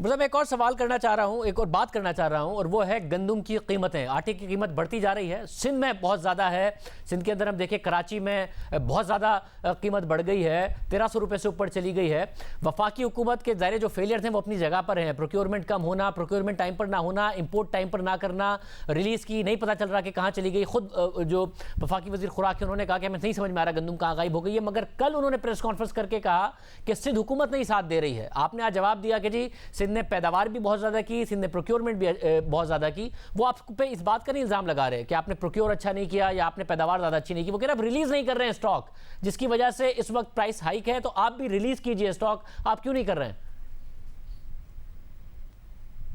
मतलब मैं एक और सवाल करना चाह रहा हूँ, एक और बात करना चाह रहा हूँ, और वो है गंदम की कीमतें। आटे की कीमत बढ़ती जा रही है, सिंध में बहुत ज़्यादा है। सिंध के अंदर हम देखें, कराची में बहुत ज़्यादा कीमत बढ़ गई है, 1300 रुपये से ऊपर चली गई है। वफाकी हुकूमत के ज़ाहिर जो फेलियर थे वो अपनी जगह पर हैं। प्रोक्योरमेंट कम होना, प्रोक्योरमेंट टाइम पर ना होना, इंपोर्ट टाइम पर ना करना, रिलीज़ की नहीं पता चल रहा कि कहाँ चली गई। खुद जो वफाकी वज़ीर खुराक है उन्होंने कहा कि हमें नहीं समझ में आ रहा गंदम कहाँ गायब हो गई है। मगर कल उन्होंने प्रेस कॉन्फ्रेंस करके कहा कि सिंध हुकूमत नहीं साथ दे रही है। आपने आज जवाब दिया कि जी सिंध ने पैदावार भी बहुत ज़्यादा की, सिंध ने प्रोक्योरमेंट भी बहुत ज़्यादा की। वो आप पे इस बात का नहीं इल्ज़ाम लगा रहे कि आपने प्रोक्योर अच्छा नहीं किया या आपने पैदावार ज़्यादा अच्छी नहीं की। वो कह रहे आप रिलीज़ नहीं कर रहे हैं स्टॉक, जिसकी वजह से इस वक्त प्राइस हाइक है, तो आप भी रिलीज़ कीजिए स्टॉक। आप क्यों नहीं कर रहे हैं?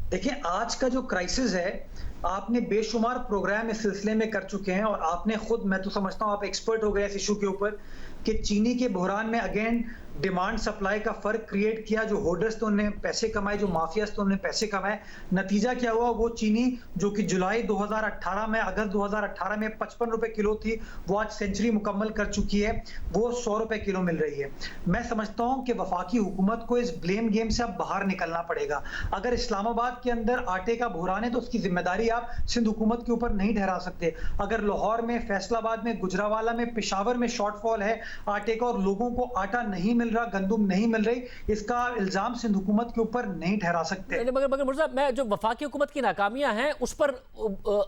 देखिए, आज का जो क्राइसिस है, आपने बेशुमार प्रोग्राम इस सिलसिले में कर चुके हैं और आपने खुद, मैं तो समझता हूं आप एक्सपर्ट हो गए इस इशू के ऊपर कि चीनी के बहरान में अगेन डिमांड सप्लाई का फर्क क्रिएट किया। जो होल्डर्स तो उन्होंने पैसे कमाए, जो माफियाज तो उन्होंने पैसे कमाए। नतीजा क्या हुआ? वो चीनी जो कि जुलाई 2018 में, अगस्त 2018 में 55 रुपए किलो थी, वो आज सेंचुरी मुकम्मल कर चुकी है, वो 100 रुपए किलो मिल रही है। मैं समझता हूं कि वफाकी हुकूमत को इस ब्लेम गेम से अब बाहर निकलना पड़ेगा। अगर इस्लामाबाद के अंदर आटे का बहरान है तो उसकी जिम्मेदारी आप सिंध हुकूमत के ऊपर नहीं ठहरा सकते। अगर लाहौर में, फैसलाबाद में, गुजरावाला में, पेशावर में शॉर्टफॉल है आटे का और लोगों को आटा नहीं मिल रहा, गंदम नहीं मिल रही, इसका इल्जाम सिंध हुकूमत के ऊपर नहीं ठहरा सकते। मगर मुर्जा, मैं जो वफाकी हुकूमत की नाकामियां हैं उस पर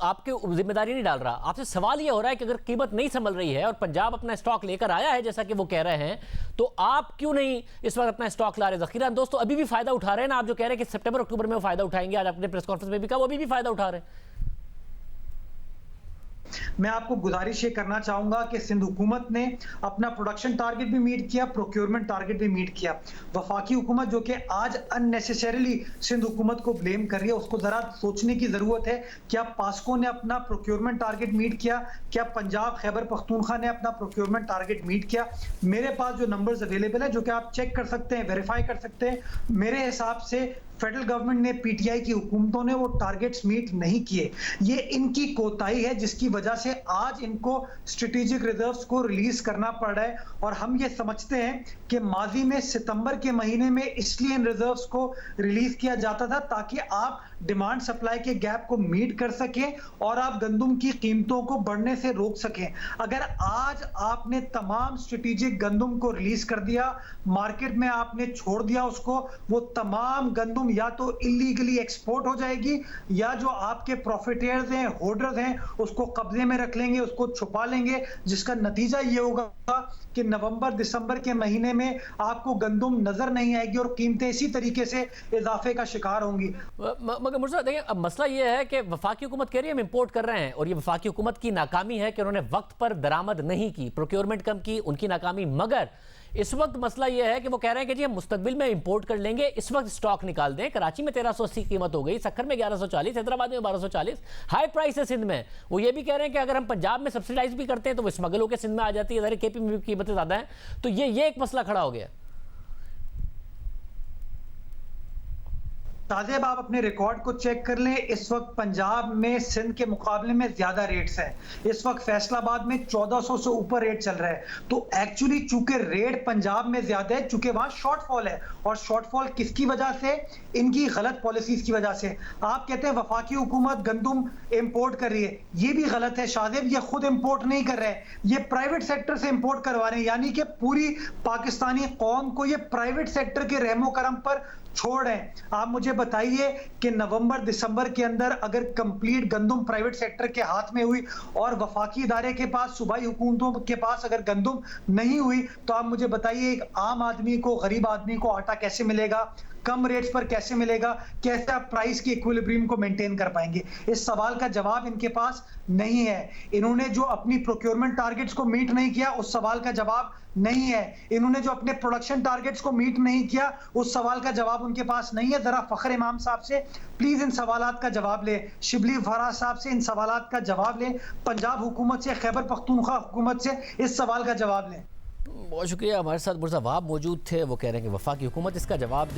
आपकी जिम्मेदारी नहीं डाल रहा। आपसे सवाल यह हो रहा है कि अगर कीमत नहीं संभल रही है और पंजाब अपना स्टॉक लेकर आया है जैसा कि वो कह रहे हैं, तो आप क्यों नहीं इस वक्त अपना स्टॉक ला रहे? जखीरा अंदोज तो अभी भी फायदा उठा रहे हैं ना। आप जो कह रहे हैं कि सितंबर अक्टूबर में वो फायदा उठाएंगे, आज आपने प्रेस कॉन्फ्रेंस में भी कहा वो अभी भी फायदा उठा रहे हैं। मैं आपको गुजारिश ये करना चाहूंगा कि सिंध हुकूमत ने अपना प्रोडक्शन टारगेट भी मीट किया, प्रोक्योरमेंट टारगेट भी मीट किया। वफाकी हुकूमत जो कि आज अननेसेसरीली सिंध हुकूमत को ब्लेम कर रही है, उसको जरा सोचने की जरूरत है। क्या पास्को ने अपना प्रोक्योरमेंट टारगेट मीट किया? क्या पंजाब खैबर पख्तूनख्वा ने अपना प्रोक्योरमेंट टारगेट मीट किया? मेरे पास जो नंबर्स अवेलेबल है, जो कि आप चेक कर सकते हैं, वेरीफाई कर सकते हैं, मेरे हिसाब से फेडरल गवर्नमेंट ने, पीटीआई की हुकूमतों ने वो टारगेट्स मीट नहीं किए। ये इनकी कोताही है जिसकी वजह से आज इनको स्ट्रेटेजिक रिजर्व्स को रिलीज करना पड़ रहा है। और हम ये समझते हैं कि माजी में सितंबर के महीने में इसलिए इन रिजर्व्स को रिलीज किया जाता था ताकि आप डिमांड सप्लाई के गैप को मीट कर सकें और आप गंदम की कीमतों को बढ़ने से रोक सकें। अगर आज आपने तमाम स्ट्रेटेजिक गंदम को रिलीज कर दिया, मार्केट में आपने छोड़ दिया उसको, वो तमाम गंदम या तो इलीगली एक्सपोर्ट हो जाएगी या जो आपके प्रॉफिटियर्स हैं, होल्डर्स हैं, उसको कब्जे में रख लेंगे, उसको छुपा लेंगे, जिसका नतीजा ये होगा कि नवंबर दिसंबर के महीने में आपको गंदम नजर नहीं आएगी और कीमतें इसी तरीके से इजाफे का शिकार होंगी। मगर मुर्जा देखिए, अब मसला ये है कि वफाकी हुकूमत कह रही है हम इंपोर्ट कर रहे हैं, और ये वफाकी हुकूमत की नाकामी है कि उन्होंने वक्त पर दरामद नहीं की, प्रोक्योरमेंट कम की, उनकी नाकामी। मगर इस वक्त मसला यह है कि वो कह रहे हैं कि जी हम मुस्तकबिल में इंपोर्ट कर लेंगे, इस वक्त स्टॉक निकाल दें। कराची में 1380 कीमत हो गई, सक्खर में 1140, हैदराबाद में 1240, हाई प्राइस है सिंध में। वो ये भी कह रहे हैं कि अगर हम पंजाब में सब्सिडाइज भी करते हैं तो वो स्मगल होकर सिंध में आ जाती है, केपी में भी कीमतें ज़्यादा हैं। तो ये एक मसला खड़ा हो गया। ताजेब, आप अपने रिकॉर्ड को चेक कर लें, इस वक्त पंजाब में सिंध के मुकाबले में ज्यादा रेट्स हैं। इस वक्त फैसलाबाद में 1400 से ऊपर रेट चल रहा है। तो एक्चुअली चूंकि रेट पंजाब में ज्यादा है, चूंकि वहां शॉर्टफॉल है, और शॉर्टफॉल किसकी वजह से? इनकी गलत पॉलिसीज की वजह से। आप कहते हैं वफाकी हुकूमत गंदम इंपोर्ट कर रही है, ये भी गलत है शाहजेब। ये खुद इंपोर्ट नहीं कर रहे हैं, ये प्राइवेट सेक्टर से इंपोर्ट करवा रहे हैं, यानी कि पूरी पाकिस्तानी कौम को ये प्राइवेट सेक्टर के रहमो करम पर छोड़ रहे हैं। आप मुझे बताइए कि नवंबर दिसंबर के अंदर अगर कंप्लीट गंदम प्राइवेट सेक्टर के हाथ में हुई और वफाकी इदारे के पास, सूबाई हुकूमतों के पास अगर गंदम नहीं हुई, तो आप मुझे बताइए एक आम आदमी को, गरीब आदमी को आटा कैसे मिलेगा? कम रेट्स पर कैसे मिलेगा? कैसे आप प्राइस की इक्विलिब्रियम को मेंटेन कर पाएंगे? इस सवाल का जवाब इनके पास नहीं है। इन्होंने जो अपनी प्रोक्योरमेंट टारगेट्स को मीट नहीं किया, उस सवाल का जवाब नहीं है। इन्होंने जो अपने प्रोडक्शन टारगेट्स को मीट नहीं किया, उस सवाल का जवाब उनके पास नहीं है। जरा फखर इमाम साहब से प्लीज इन सवालात का जवाब ले, शिबली फराज साहब से इन सवालात का जवाब ले, पंजाब हुकूमत से, खैबर पख्तूनख्वा हुकूमत से इस सवाल का जवाब लें। बहुत शुक्रिया। हमारे साथ मुर्जा वहाब मौजूद थे, वो कह रहे हैं कि वफाकी हुकूमत इसका जवाब दे।